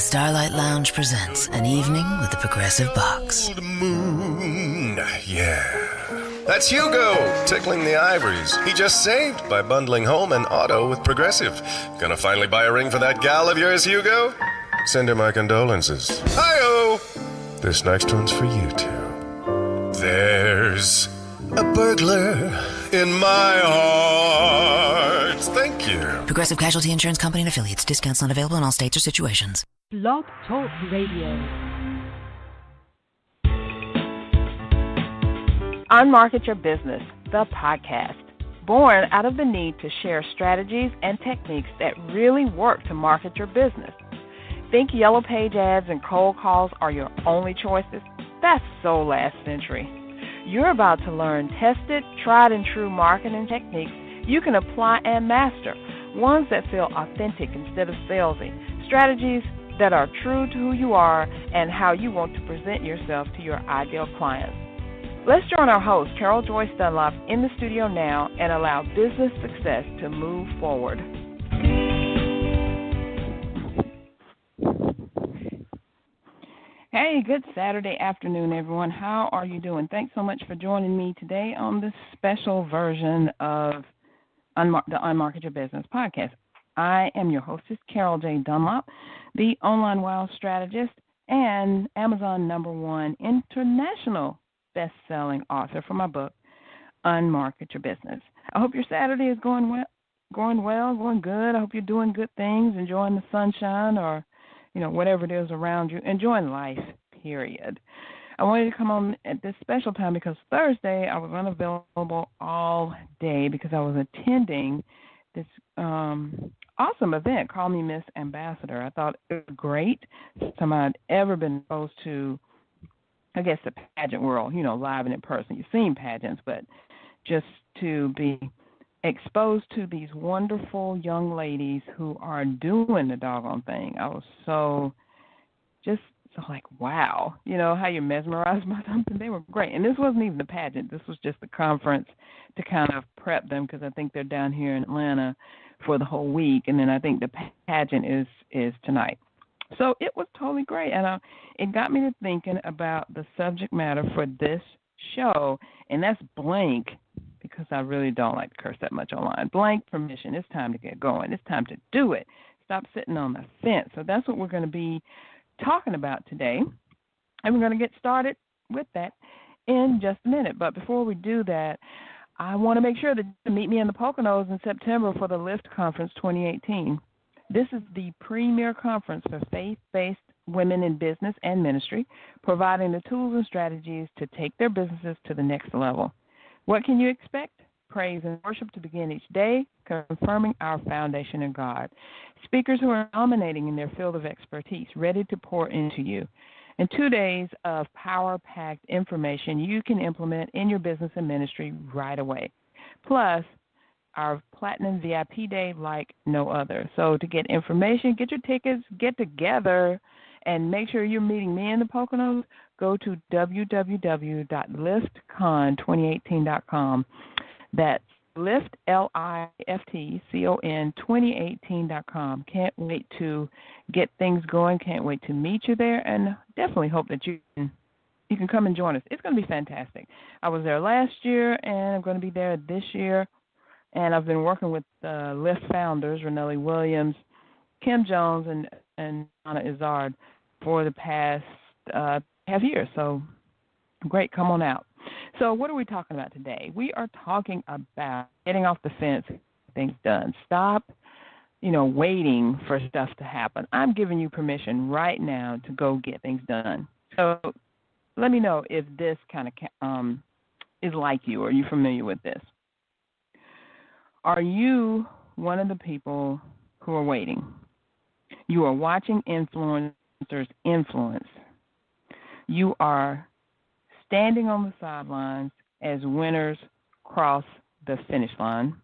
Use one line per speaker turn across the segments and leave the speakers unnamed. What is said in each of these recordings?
Starlight Lounge presents An Evening with the Progressive Box.
Old moon, yeah. That's Hugo, tickling the ivories. He just saved by bundling home and auto with Progressive. Gonna finally buy a ring for that gal of yours, Hugo? Send her my condolences. Hi-oh! This next one's for you two. There's a burglar in my heart. Thank you.
Progressive Casualty Insurance Company and Affiliates. Discounts not available in all states or situations.
Blog Talk Radio. Unmarket Your Business, the podcast. Born out of the need to share strategies and techniques that really work to market your business. Think yellow page ads and cold calls are your only choices? That's so last century. You're about to learn tested, tried and true marketing techniques you can apply and master. Ones that feel authentic instead of salesy. Strategies that are true to who you are and how you want to present yourself to your ideal clients. Let's join our host, Carol Joyce Dunlop, in the studio now and allow business success to move forward. Hey, good Saturday afternoon, everyone. How are you doing? Thanks so much for joining me today on this special version of the Unmarket Your Business podcast. I am your hostess, Carol J. Dunlop, the online wild strategist and Amazon #1 international best-selling author for my book, Unmarket Your Business. I hope your Saturday is going good. I hope you're doing good things, enjoying the sunshine or, whatever it is around you, enjoying life, period. I wanted to come on at this special time because Thursday I was unavailable all day because I was attending this awesome event, Call Me Miss Ambassador. I thought it was great. First time I'd ever been exposed to, I guess, the pageant world, live and in person. You've seen pageants, but just to be exposed to these wonderful young ladies who are doing the doggone thing. I was so like, wow, how you're mesmerized by something. They were great. And this wasn't even the pageant. This was just the conference to kind of prep them because I think they're down here in Atlanta for the whole week. And then I think the pageant is tonight. So it was totally great. And it got me to thinking about the subject matter for this show, and that's blank, because I really don't like to curse that much online. Blank permission. It's time to get going. It's time to do it. Stop sitting on the fence. So that's what we're going to be talking about today, and we're going to get started with that in just a minute. But before we do that, I want to make sure that you meet me in the Poconos in September for the Lift Conference 2018. This is the premier conference for faith-based women in business and ministry, providing the tools and strategies to take their businesses to the next level. What can you expect? Praise and worship to begin each day, confirming our foundation in God. Speakers who are dominating in their field of expertise, ready to pour into you. And 2 days of power-packed information you can implement in your business and ministry right away. Plus, our Platinum VIP Day like no other. So to get information, get your tickets, get together, and make sure you're meeting me in the Poconos. Go to www.liftcon2018.com. That's Lift, LIFTCON 2018.com. Can't wait to get things going. Can't wait to meet you there, and definitely hope that you can come and join us. It's going to be fantastic. I was there last year, and I'm going to be there this year. And I've been working with Lyft founders, Renelli Williams, Kim Jones, and Anna Izzard for the past half year. So great, come on out. So what are we talking about today? We are talking about getting off the fence, things done. Stop, waiting for stuff to happen. I'm giving you permission right now to go get things done. So let me know if this kind of is like you. Or are you familiar with this? Are you one of the people who are waiting? You are watching influencers influence. You are standing on the sidelines as winners cross the finish line,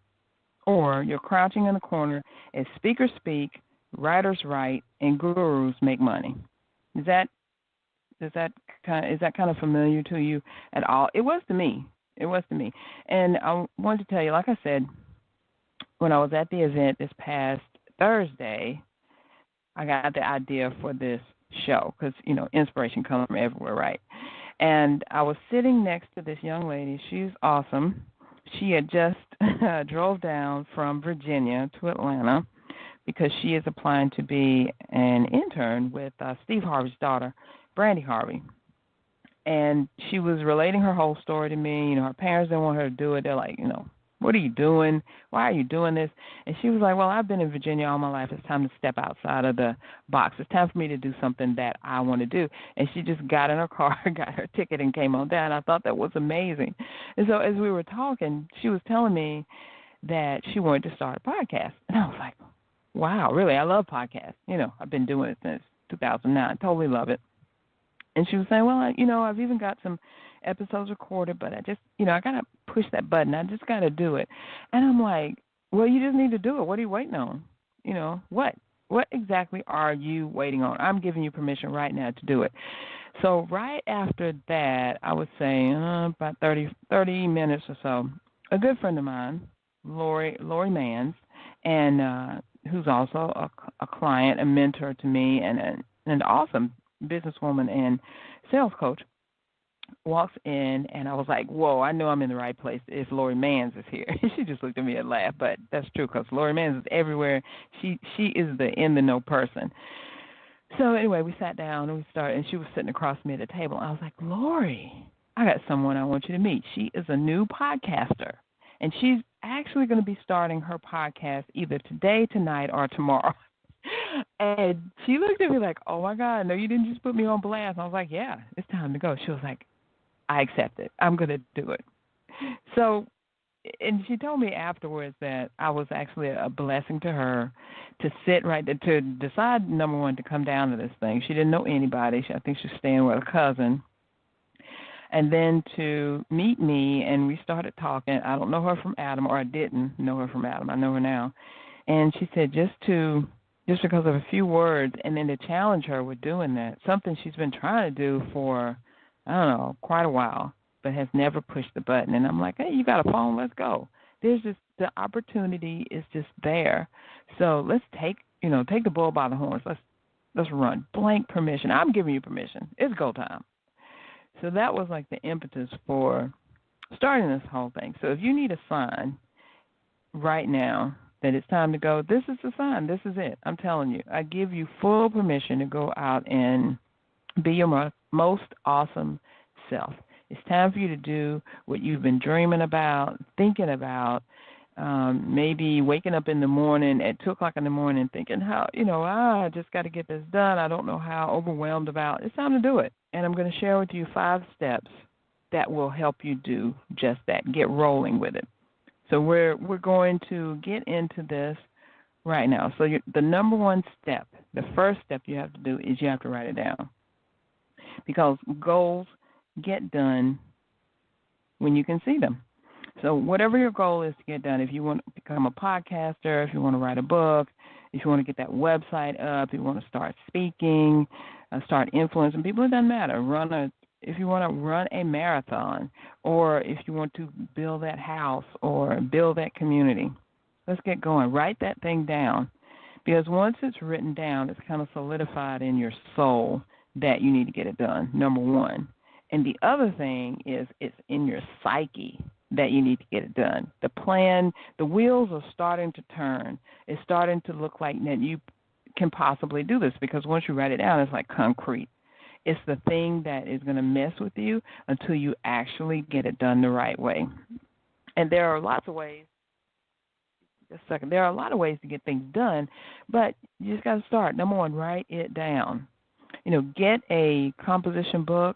or you're crouching in the corner as speakers speak, writers write, and gurus make money. Is that kind of familiar to you at all? It was to me. And I wanted to tell you, like I said, when I was at the event this past Thursday, I got the idea for this show because, inspiration comes from everywhere, right? And I was sitting next to this young lady. She's awesome. She had just drove down from Virginia to Atlanta because she is applying to be an intern with Steve Harvey's daughter, Brandy Harvey. And she was relating her whole story to me. Her parents didn't want her to do it. They're like, what are you doing? Why are you doing this? And she was like, well, I've been in Virginia all my life. It's time to step outside of the box. It's time for me to do something that I want to do. And she just got in her car, got her ticket, and came on down. I thought that was amazing. And so as we were talking, she was telling me that she wanted to start a podcast. And I was like, wow, really? I love podcasts. I've been doing it since 2009. Totally love it. And she was saying, well, I've even got some episodes recorded, but I just, I got to push that button. I just got to do it. And I'm like, well, you just need to do it. What are you waiting on? What exactly are you waiting on? I'm giving you permission right now to do it. So right after that, I would say about 30 minutes or so, a good friend of mine, Lori Manns, and who's also a client, a mentor to me, and an awesome businesswoman and sales coach, walks in, and I was like, whoa, I know I'm in the right place if Lori Manns is here. She just looked at me and laughed, but that's true because Lori Manns is everywhere. She is the in-the-know person. So anyway, we sat down and we started, and she was sitting across me at the table. I was like, Lori, I got someone I want you to meet. She is a new podcaster, and she's actually going to be starting her podcast either today, tonight, or tomorrow. And she looked at me like, oh, my God, no, you didn't just put me on blast. I was like, yeah, it's time to go. She was like, I accept it. I'm going to do it. So, and she told me afterwards that I was actually a blessing to her to sit right there, to decide, number one, to come down to this thing. She didn't know anybody. I think she was staying with a cousin. And then to meet me, and we started talking. I don't know her from Adam, or I didn't know her from Adam. I know her now. And she said just because of a few words, and then to challenge her with doing that, something she's been trying to do for, I don't know, quite a while, but has never pushed the button. And I'm like, hey, you got a phone, let's go. There's just, the opportunity is just there. So let's take the bull by the horns. Let's run. Blank permission. I'm giving you permission. It's go time. So that was like the impetus for starting this whole thing. So if you need a sign right now that it's time to go, this is the sign. This is it. I'm telling you. I give you full permission to go out and be your most awesome self. It's time for you to do what you've been dreaming about, thinking about, maybe waking up in the morning at 2 o'clock in the morning thinking, I just got to get this done. I don't know how, overwhelmed about. It's time to do it. And I'm going to share with you 5 steps that will help you do just that. Get rolling with it. So we're going to get into this right now. So the number one step, the first step you have to do is you have to write it down. Because goals get done when you can see them. So whatever your goal is to get done, if you want to become a podcaster, if you want to write a book, if you want to get that website up, if you want to start speaking, start influencing people, it doesn't matter. If you want to run a marathon, or if you want to build that house or build that community, let's get going. Write that thing down, because once it's written down, it's kind of solidified in your soul that you need to get it done, number one. And the other thing is it's in your psyche that you need to get it done. The plan, the wheels are starting to turn. It's starting to look like that you can possibly do this, because once you write it down, it's like concrete. It's the thing that is going to mess with you until you actually get it done the right way. And there are lots of ways. Just a second. There are a lot of ways to get things done, but you just got to start. Number one, write it down. Get a composition book,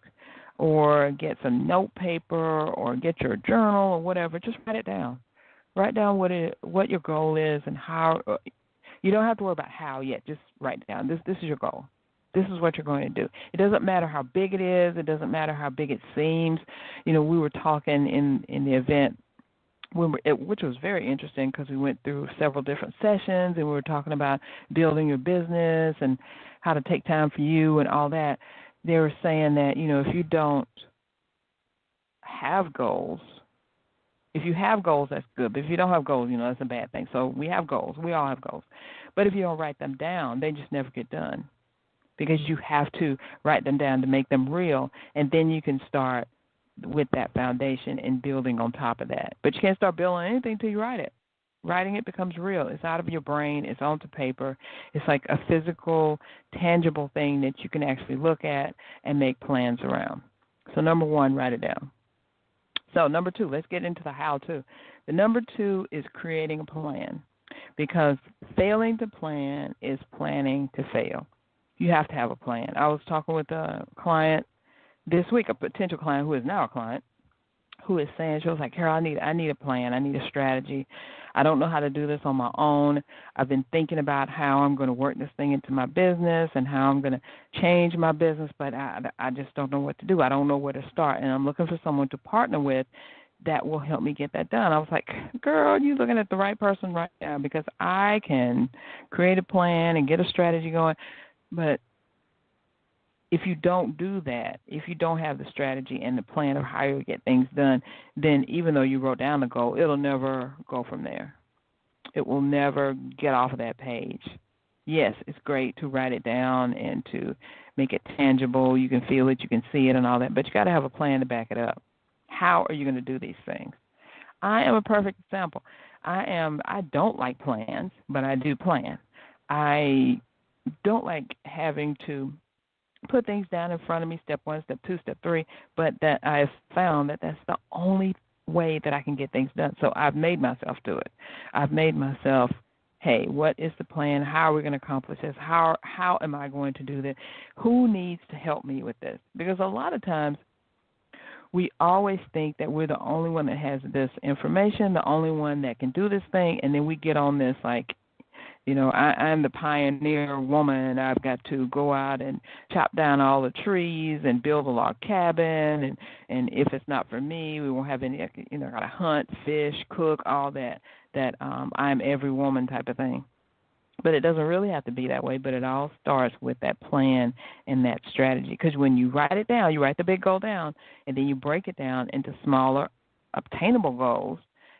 or get some note paper, or get your journal, or whatever. Just write it down. Write down what your goal is and how. You don't have to worry about how yet. Just write it down. This is your goal. This is what you're going to do. It doesn't matter how big it is. It doesn't matter how big it seems. We were talking in the event, which was very interesting, because we went through several different sessions, and we were talking about building your business and how to take time for you and all that. They were saying that, if you don't have goals, if you have goals, that's good. But if you don't have goals, that's a bad thing. So we have goals. We all have goals. But if you don't write them down, they just never get done because you have to write them down to make them real, and then you can start with that foundation and building on top of that. But you can't start building anything until you write it. Writing it becomes real. It's out of your brain. It's onto paper. It's like a physical, tangible thing that you can actually look at and make plans around. So number one, write it down. So number two, let's get into the how-to. The number two is creating a plan, because failing to plan is planning to fail. You have to have a plan. I was talking with a client this week, a potential client who is now a client, who is saying, she was like, Carol, I need a plan. I need a strategy. I don't know how to do this on my own. I've been thinking about how I'm going to work this thing into my business and how I'm going to change my business, but I just don't know what to do. I don't know where to start, and I'm looking for someone to partner with that will help me get that done. I was like, girl, you're looking at the right person right now, because I can create a plan and get a strategy going, but if you don't do that, if you don't have the strategy and the plan of how you get things done, then even though you wrote down the goal, it'll never go from there. It will never get off of that page. Yes, it's great to write it down and to make it tangible. You can feel it, you can see it and all that, but you got to have a plan to back it up. How are you going to do these things? I am a perfect example. I don't like plans, but I do plan. I don't like having to put things down in front of me, step one, step two, step three, but that I've found that that's the only way that I can get things done. So I've made myself do it. I've made myself, hey, what is the plan? How are we going to accomplish this? How am I going to do this? Who needs to help me with this? Because a lot of times we always think that we're the only one that has this information, the only one that can do this thing, and then we get on this like, you know, I'm the pioneer woman. I've got to go out and chop down all the trees and build a log cabin. And if it's not for me, we won't have any, you know, got to hunt, fish, cook, all that I'm every woman type of thing. But it doesn't really have to be that way, but it all starts with that plan and that strategy. Because when you write it down, you write the big goal down, and then you break it down into smaller, obtainable goals,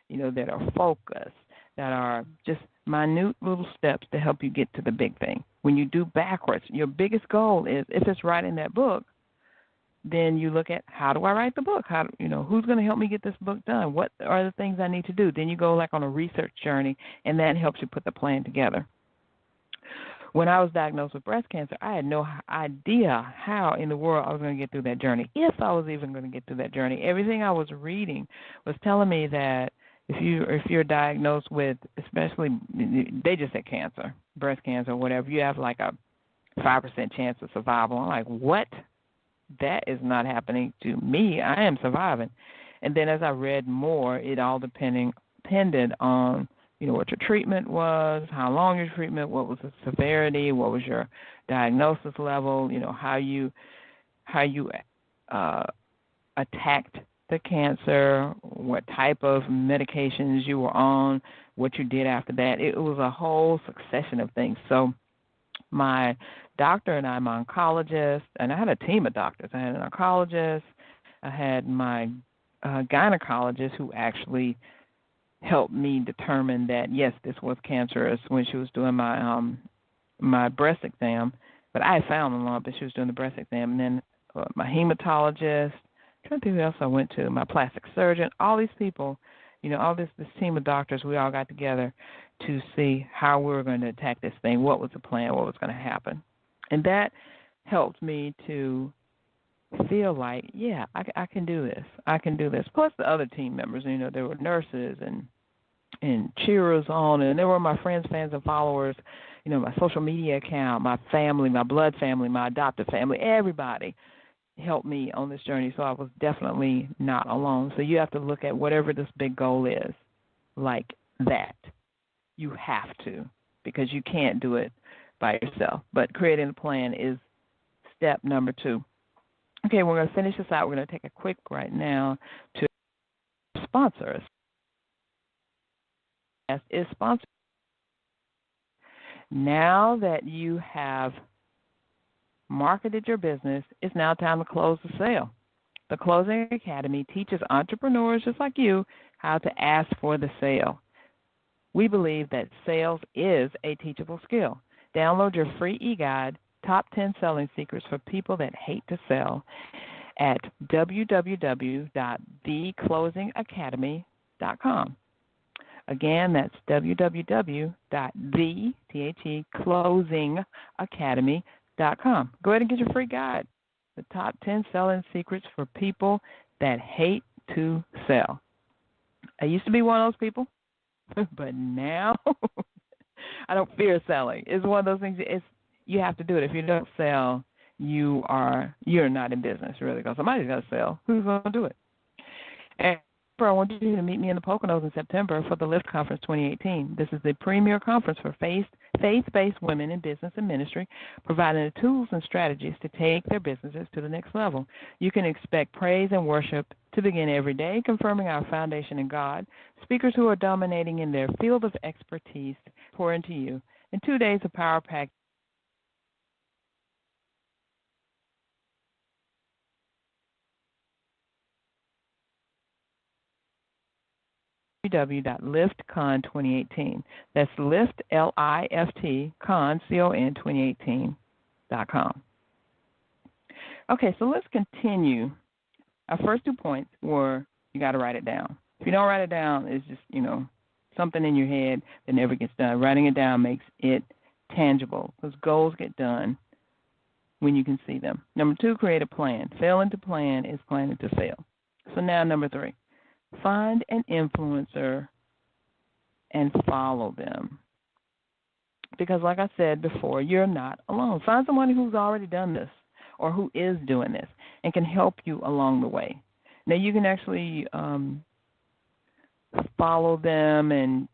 you know, that are focused, that are just minute little steps to help you get to the big thing. When you do backwards, your biggest goal is, if it's writing that book, then you look at, how do I write the book? How, you know, who's going to help me get this book done? What are the things I need to do? Then you go like on a research journey, and that helps you put the plan together. When I was diagnosed with breast cancer, I had no idea how in the world I was going to get through that journey, if I was even going to get through that journey. Everything I was reading was telling me that if you're diagnosed with, especially, they just said cancer, breast cancer, whatever, you have like a 5% chance of survival. I'm like, what? That is not happening to me. I am surviving. And then as I read more, it all depended on, you know, what your treatment was, how long your treatment, what was the severity, what was your diagnosis level, you know, how you attacked the cancer, what type of medications you were on, what you did after that. It was a whole succession of things. So my doctor and I, my oncologist, and I had a team of doctors. I had an oncologist. I had my gynecologist who actually helped me determine that, yes, this was cancerous when she was doing my breast exam. But I had found a lump, but she was doing the breast exam. And then my hematologist, I'm trying to think who else I went to, my plastic surgeon, all these people, you know, all this team of doctors, we all got together to see how we were going to attack this thing, what was the plan, what was going to happen. And that helped me to feel like, yeah, I can do this. I can do this. Plus the other team members, you know, there were nurses and cheerers on, and there were my friends, fans, and followers, you know, my social media account, my family, my blood family, my adopted family, everybody helped me on this journey, so I was definitely not alone. So you have to look at whatever this big goal is like that. You have to, because you can't do it by yourself. But creating a plan is step number 2. Okay, we're going to finish this out. We're going to take a quick right now to sponsor us. Is sponsored. Now that you have marketed your business, it's now time to close the sale. The Closing Academy teaches entrepreneurs just like you how to ask for the sale. We believe that sales is a teachable skill. Download your free e-guide, Top 10 Selling Secrets for People That Hate to Sell, at www.theclosingacademy.com. Again, that's www.theclosingacademy.com. Go ahead and get your free guide, the Top 10 Selling Secrets for People That Hate to Sell. I used to be one of those people, but now I don't fear selling. It's one of those things. You have to do it. If you don't sell, you're not in business, really, because somebody's got to sell. Who's going to do it? And I want you to meet me in the Poconos in September for the Lift Conference 2018. This is the premier conference for faith-based women in business and ministry, providing the tools and strategies to take their businesses to the next level. You can expect praise and worship to begin every day, confirming our foundation in God. Speakers who are dominating in their field of expertise pour into you. And 2 days of power-packed www.liftcon2018. That's Lift, L-I-F-T, con, C-O-N, 2018.com. Okay, so let's continue. Our first 2 points were you got to write it down. If you don't write it down, it's just, something in your head that never gets done. Writing it down makes it tangible because goals get done when you can see them. Number 2, create a plan. Failing to plan is planning to fail. So now number 3. Find an influencer and follow them. Because like I said before, you're not alone. Find somebody who's already done this or who is doing this and can help you along the way. Now, you can actually follow them and,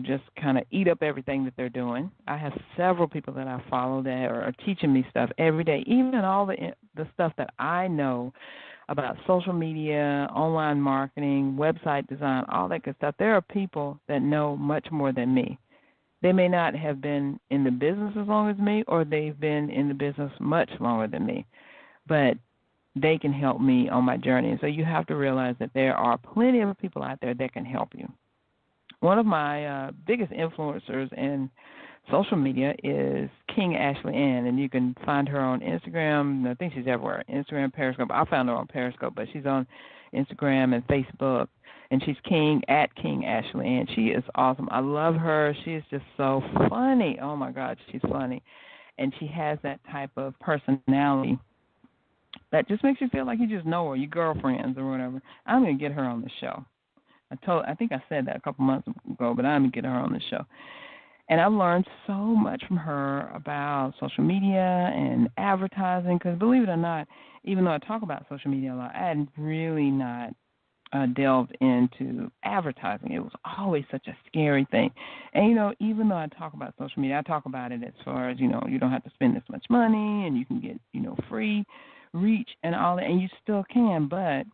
just kind of eat up everything that they're doing. I have several people that I follow that are teaching me stuff every day, even all the stuff that I know about social media, online marketing, website design, all that good stuff. There are people that know much more than me. They may not have been in the business as long as me, or they've been in the business much longer than me, but they can help me on my journey. And so you have to realize that there are plenty of people out there that can help you. One of my biggest influencers in social media is King Ashley Ann, and you can find her on Instagram. I think she's everywhere. Instagram, Periscope. I found her on Periscope, but she's on Instagram and Facebook, and she's King Ashley Ann. She is awesome. I love her. She is just so funny. Oh, my God, she's funny. And she has that type of personality that just makes you feel like you just know her, your girlfriends or whatever. I'm going to get her on the show. I think I said that a couple months ago, but I'm going to get her on the show. And I've learned so much from her about social media and advertising because, believe it or not, even though I talk about social media a lot, I had really not delved into advertising. It was always such a scary thing. And, even though I talk about social media, I talk about it as far as, you don't have to spend this much money and you can get, free reach and all that, and you still can, but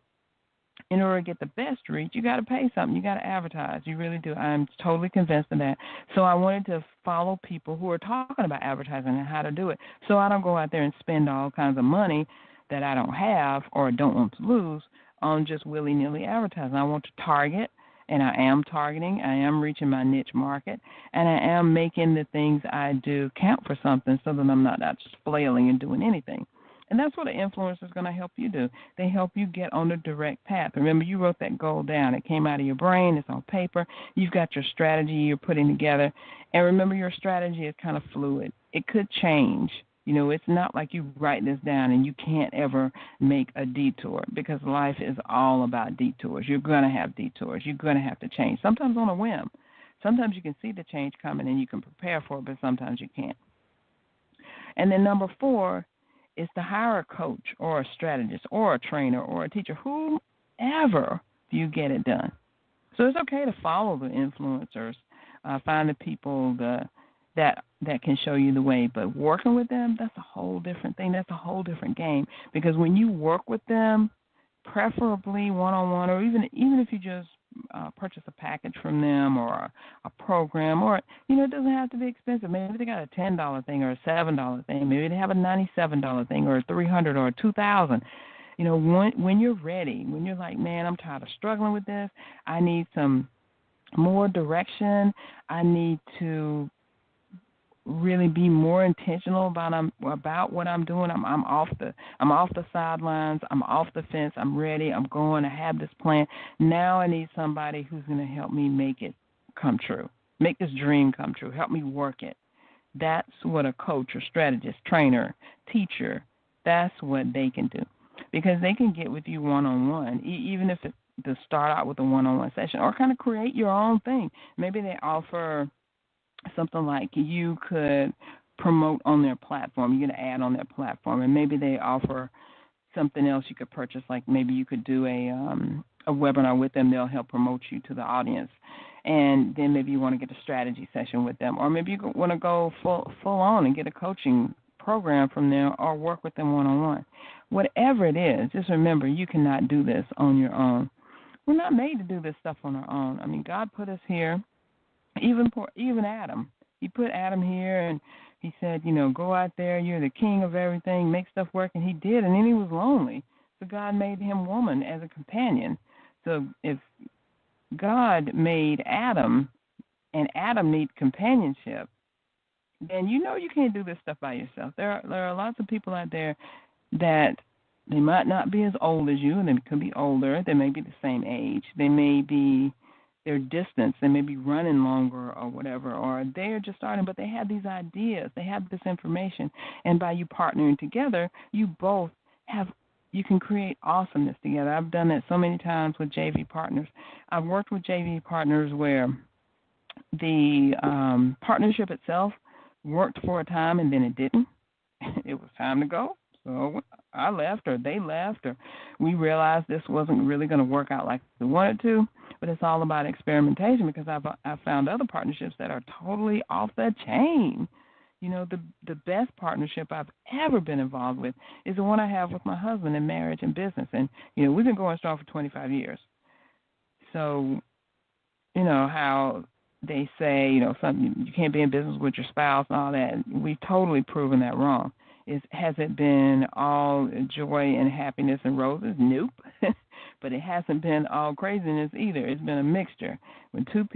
in order to get the best reach, you got to pay something. You got to advertise. You really do. I'm totally convinced of that. So I wanted to follow people who are talking about advertising and how to do it, so I don't go out there and spend all kinds of money that I don't have or don't want to lose on just willy-nilly advertising. I want to target, and I am targeting. I am reaching my niche market, and I am making the things I do count for something so that I'm not just flailing and doing anything. And that's what an influencer is going to help you do. They help you get on the direct path. Remember, you wrote that goal down. It came out of your brain. It's on paper. You've got your strategy you're putting together. And remember, your strategy is kind of fluid. It could change. It's not like you write this down and you can't ever make a detour, because life is all about detours. You're going to have detours. You're going to have to change, sometimes on a whim. Sometimes you can see the change coming and you can prepare for it, but sometimes you can't. And then number 4 is to hire a coach or a strategist or a trainer or a teacher, whomever you get it done. So it's okay to follow the influencers, find the people that can show you the way, but working with them, that's a whole different thing. That's a whole different game, because when you work with them, preferably one-on-one, or even if you just purchase a package from them or a program, or, it doesn't have to be expensive. Maybe they got a $10 thing or a $7 thing. Maybe they have a $97 thing or a $300 or a $2,000. When you're ready, when you're like, man, I'm tired of struggling with this, I need some more direction. I need to really be more intentional about what I'm doing. I'm off the sidelines. I'm off the fence. I'm ready. I'm going. I have this plan. Now I need somebody who's going to help me make it come true. Make this dream come true. Help me work it. That's what a coach or strategist, trainer, teacher, that's what they can do. Because they can get with you one-on-one, even if it to start out with a one-on-one session, or kind of create your own thing. Maybe they offer something like you could promote on their platform. You get an ad on their platform, and maybe they offer something else you could purchase. Like maybe you could do a webinar with them. They'll help promote you to the audience, and then maybe you want to get a strategy session with them, or maybe you want to go full on and get a coaching program from them, or work with them one-on-one. Whatever it is, just remember you cannot do this on your own. We're not made to do this stuff on our own. I mean, God put us here. Even Adam, he put Adam here, and he said, go out there. You're the king of everything. Make stuff work, and he did. And then he was lonely, so God made him woman as a companion. So if God made Adam, and Adam needs companionship, then you can't do this stuff by yourself. There are lots of people out there that they might not be as old as you, and they could be older. They may be the same age. They may be their distance. They may be running longer or whatever, or they're just starting, but they have these ideas. They have this information, and by you partnering together, you can create awesomeness together. I've done that so many times with JV partners. I've worked with JV partners where the partnership itself worked for a time, and then it didn't. It was time to go. So I left, or they left, or we realized this wasn't really going to work out like we wanted to. But it's all about experimentation, because I've found other partnerships that are totally off the chain. The best partnership I've ever been involved with is the one I have with my husband in marriage and business. And, we've been going strong for 25 years. So, how they say, something, you can't be in business with your spouse and all that. We've totally proven that wrong. Has it been all joy and happiness and roses? Nope. But it hasn't been all craziness either. It's been a mixture. When two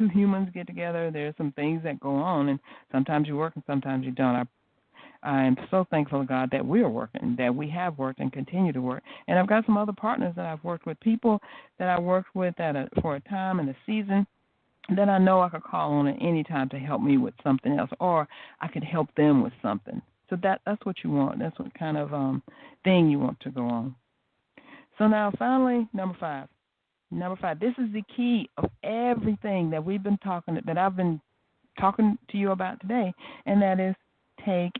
humans get together, there's some things that go on, and sometimes you work and sometimes you don't. I am so thankful to God that we're working, that we have worked and continue to work. And I've got some other partners that I've worked with, people that I worked with for a time and a season, that I know I could call on at any time to help me with something else, or I could help them with something. So that's what you want. That's what kind of thing you want to go on. So now, finally, number five. This is the key of everything that I've been talking to you about today, and that is take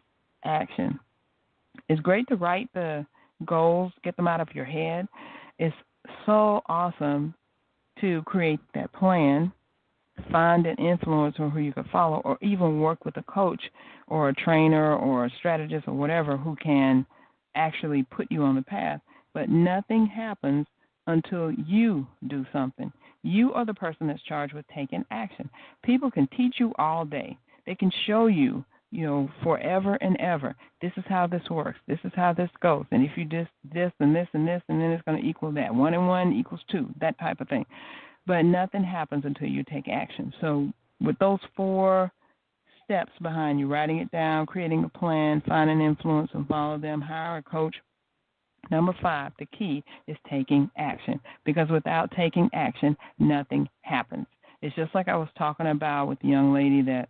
action. It's great to write the goals, get them out of your head. It's so awesome to create that plan, find an influencer who you can follow, or even work with a coach or a trainer or a strategist or whatever who can actually put you on the path. But nothing happens until you do something. You are the person that's charged with taking action. People can teach you all day. They can show you, forever and ever, this is how this works. This is how this goes. And if you do this and this and this, and then it's going to equal that. 1 and 1 equals 2, that type of thing. But nothing happens until you take action. So with those 4 steps behind you, writing it down, creating a plan, find an influence and follow them, hire a coach. Number 5, the key is taking action, because without taking action, nothing happens. It's just like I was talking about with the young lady that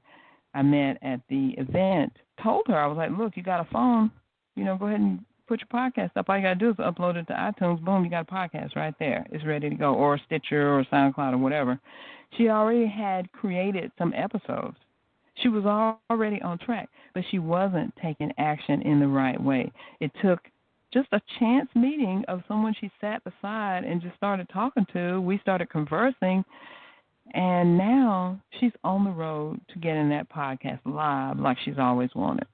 I met at the event. Told her, I was like, look, you got a phone, go ahead and put your podcast up. All you got to do is upload it to iTunes. Boom, you got a podcast right there. It's ready to go, or Stitcher or SoundCloud or whatever. She already had created some episodes. She was already on track, but she wasn't taking action in the right way. It took just a chance meeting of someone she sat beside and just started talking to. We started conversing, and now she's on the road to getting that podcast live like she's always wanted.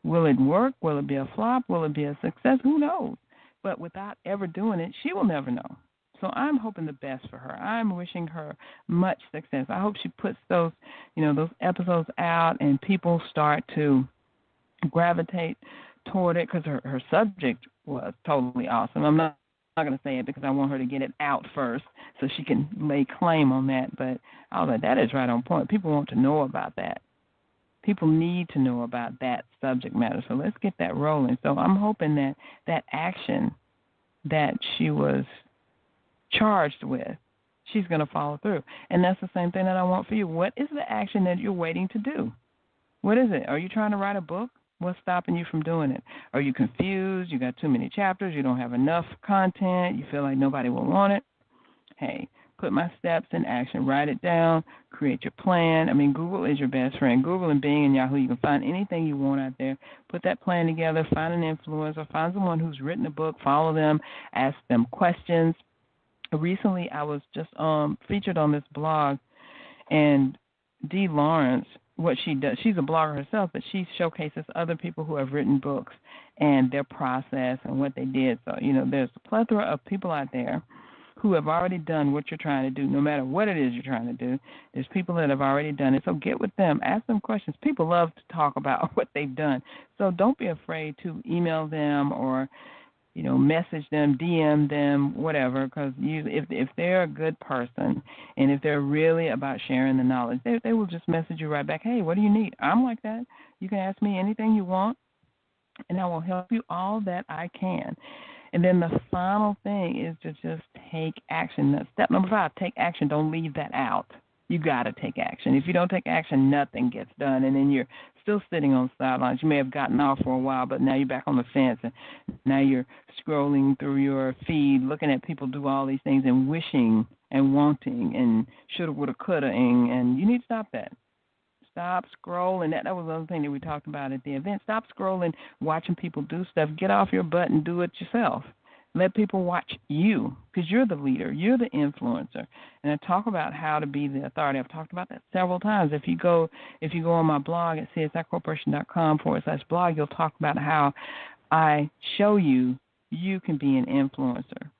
Will it work? Will it be a flop? Will it be a success? Who knows? But without ever doing it, she will never know. So I'm hoping the best for her. I'm wishing her much success. I hope she puts those episodes out and people start to gravitate toward it, because her subject was totally awesome. I'm not not going to say it because I want her to get it out first so she can lay claim on that. But all that is right on point. People want to know about that. People need to know about that subject matter. So let's get that rolling. So I'm hoping that that action that she was charged with, she's going to follow through. And that's the same thing that I want for you. What is the action that you're waiting to do? What is it? Are you trying to write a book? What's stopping you from doing it? Are you confused? You got too many chapters. You don't have enough content. You feel like nobody will want it. Hey, put my steps in action. Write it down. Create your plan. I mean, Google is your best friend. Google and Bing and Yahoo, you can find anything you want out there. Put that plan together. Find an influencer. Find someone who's written a book. Follow them. Ask them questions. Recently, I was just featured on this blog, and Dee Lawrence, what she does, she's a blogger herself, but she showcases other people who have written books and their process and what they did. So, there's a plethora of people out there who have already done what you're trying to do, no matter what it is you're trying to do. There's people that have already done it. So get with them. Ask them questions. People love to talk about what they've done. So don't be afraid to email them or message them, DM them, whatever, because if they're a good person and if they're really about sharing the knowledge, they will just message you right back, hey, what do you need? I'm like that. You can ask me anything you want, and I will help you all that I can. And then the final thing is to just take action. That's step number 5, take action. Don't leave that out. You got to take action. If you don't take action, nothing gets done, and then you're still sitting on the sidelines. You may have gotten off for a while, but now you're back on the fence, and now you're scrolling through your feed, looking at people do all these things and wishing and wanting and shoulda, woulda, coulda, and you need to stop that. Stop scrolling. That was the other thing that we talked about at the event. Stop scrolling, watching people do stuff. Get off your butt and do it yourself. Let people watch you because you're the leader. You're the influencer. And I talk about how to be the authority. I've talked about that several times. If you go on my blog at csicorporation.com/blog, you'll talk about how I show you can be an influencer.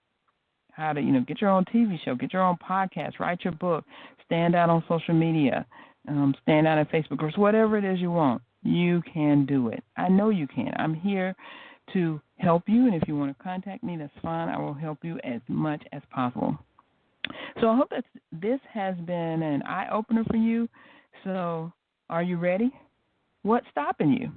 How to, get your own TV show, get your own podcast, write your book, stand out on social media, stand out on Facebook groups, whatever it is you want. You can do it. I know you can. I'm here to help you, and if you want to contact me, that's fine. I will help you as much as possible. So I hope that this has been an eye-opener for you. So are you ready? What's stopping you?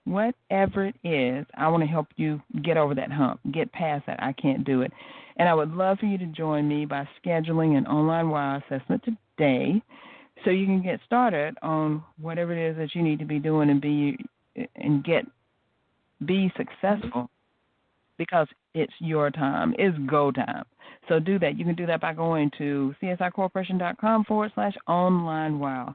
Whatever it is, I want to help you get over that hump, get past that I can't do it. And I would love for you to join me by scheduling an online WOW assessment today so you can get started on whatever it is that you need to be doing and be successful, because it's your time. It's go time. So do that. You can do that by going to csicorporation.com/online WOW.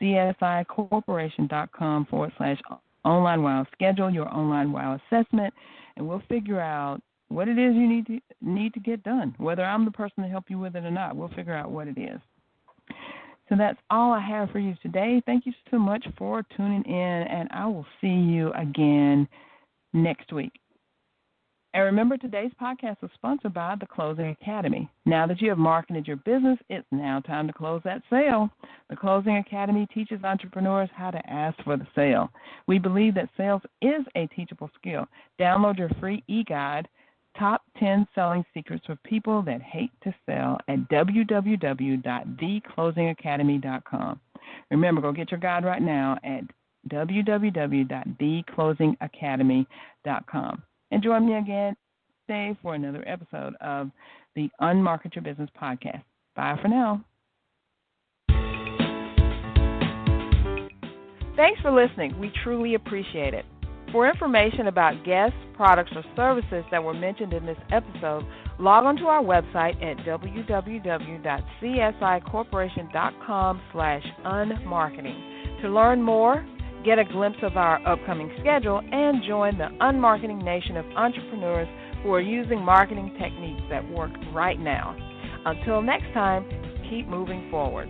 csicorporation.com/online WOW. Schedule your online WOW assessment, and we'll figure out what it is you need to get done. Whether I'm the person to help you with it or not, we'll figure out what it is. So that's all I have for you today. Thank you so much for tuning in, and I will see you again next week. And remember, today's podcast is sponsored by the Closing Academy. Now that you have marketed your business, it's now time to close that sale. The Closing Academy teaches entrepreneurs how to ask for the sale. We believe that sales is a teachable skill. Download your free e-guide, Top 10 Selling Secrets for People That Hate to Sell, at www.theclosingacademy.com. Remember, go get your guide right now at www.theclosingacademy.com. And join me again today for another episode of the Unmarket Your Business podcast. Bye for now. Thanks for listening. We truly appreciate it. For information about guests, products, or services that were mentioned in this episode, log on to our website at www.csicorporation.com/unmarketing. To learn more, get a glimpse of our upcoming schedule, and join the unmarketing nation of entrepreneurs who are using marketing techniques that work right now. Until next time, keep moving forward.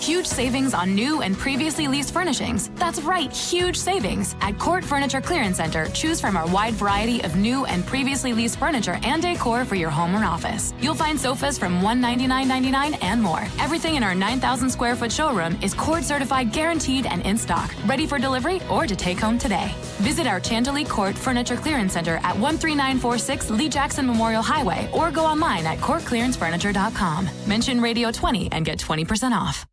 Huge savings on new and previously leased furnishings. That's right, huge savings. At Court Furniture Clearance Center, choose from our wide variety of new and previously leased furniture and decor for your home or office. You'll find sofas from $199.99 and more. Everything in our 9,000 square foot showroom is Court certified, guaranteed, and in stock, ready for delivery or to take home today. Visit our Chantilly Court Furniture Clearance Center at 13946 Lee Jackson Memorial Highway or go online at courtclearancefurniture.com. Mention Radio 20 and get 20% off.